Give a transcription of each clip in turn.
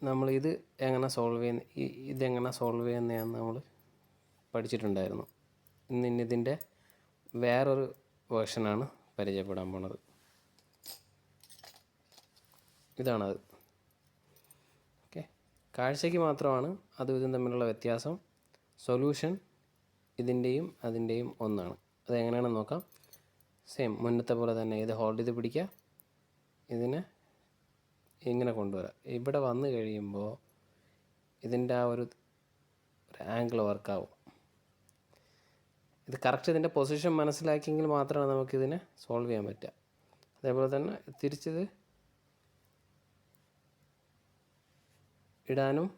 നമ്മളിത് എങ്ങനെ സോൾവ് ചെയ്യുന്ന ഇതെങ്ങനെ സോൾവ് ചെയ്യുന്നതെന്ന് നമ്മൾ പഠിച്ചിട്ടുണ്ടായിരുന്നു. ഇതിൻ്റെ വേറൊരു വേർഷനാണ് പരിചയപ്പെടാൻ പോണത്. ഇതാണത്. ഓക്കെ, കാഴ്ചയ്ക്ക് മാത്രമാണ് അതും ഇതും തമ്മിലുള്ള വ്യത്യാസം. സൊല്യൂഷൻ ഇതിൻ്റെയും അതിൻ്റെയും ഒന്നാണ്. അതെങ്ങനെയാണെന്ന് നോക്കാം. സെയിം മുന്നത്തെ പോലെ തന്നെ ഇത് ഹോൾഡ് ചെയ്ത് പിടിക്കുക, ഇതിനെ ഇങ്ങനെ കൊണ്ടുവരാം. ഇവിടെ വന്നു കഴിയുമ്പോൾ ഇതിൻ്റെ ആ ഒരു ആംഗിൾ വർക്കാവും. ഇത് കറക്റ്റ് ഇതിൻ്റെ പൊസിഷൻ മനസ്സിലാക്കിയെങ്കിൽ മാത്രമാണ് നമുക്കിതിനെ സോൾവ് ചെയ്യാൻ പറ്റുക. അതേപോലെ തന്നെ തിരിച്ചത് ഇടാനും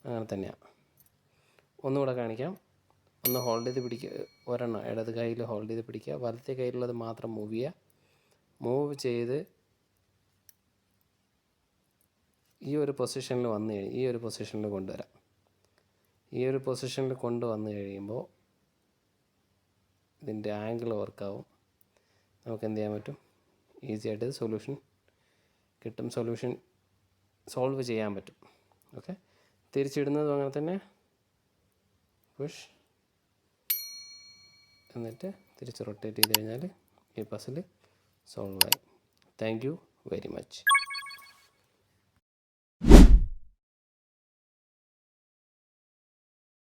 അങ്ങനെ തന്നെയാണ്. ഒന്നുകൂടെ കാണിക്കാം. ഒന്ന് ഹോൾഡ് ചെയ്ത് പിടിക്കുക, ഒരെണ്ണം ഇടത് കൈയിൽ ഹോൾഡ് ചെയ്ത് പിടിക്കുക, വലത്തെ കൈയിലുള്ളത് മാത്രം മൂവ് ചെയ്യുക. മൂവ് ചെയ്ത് ഈ ഒരു പൊസിഷനിൽ വന്നു കഴിഞ്ഞ് ഈ ഒരു പൊസിഷനിൽ കൊണ്ടുവരാം. ഈ ഒരു പൊസിഷനിൽ കൊണ്ടുവന്ന് കഴിയുമ്പോൾ ഇതിൻ്റെ ആംഗിൾ വർക്കാവും. നമുക്ക് എന്ത് ചെയ്യാൻ പറ്റും? ഈസി ആയിട്ട് സൊല്യൂഷൻ കിട്ടും, സൊല്യൂഷൻ സോൾവ് ചെയ്യാൻ പറ്റും. ഓക്കെ, തിരിച്ചിടുന്നതും അങ്ങനെ തന്നെ. പുഷ് എന്നിട്ട് തിരിച്ച് റൊട്ടേറ്റ് ചെയ്ത് കഴിഞ്ഞാൽ ഈ പസിൽ സോൾവായി. Thank you very much.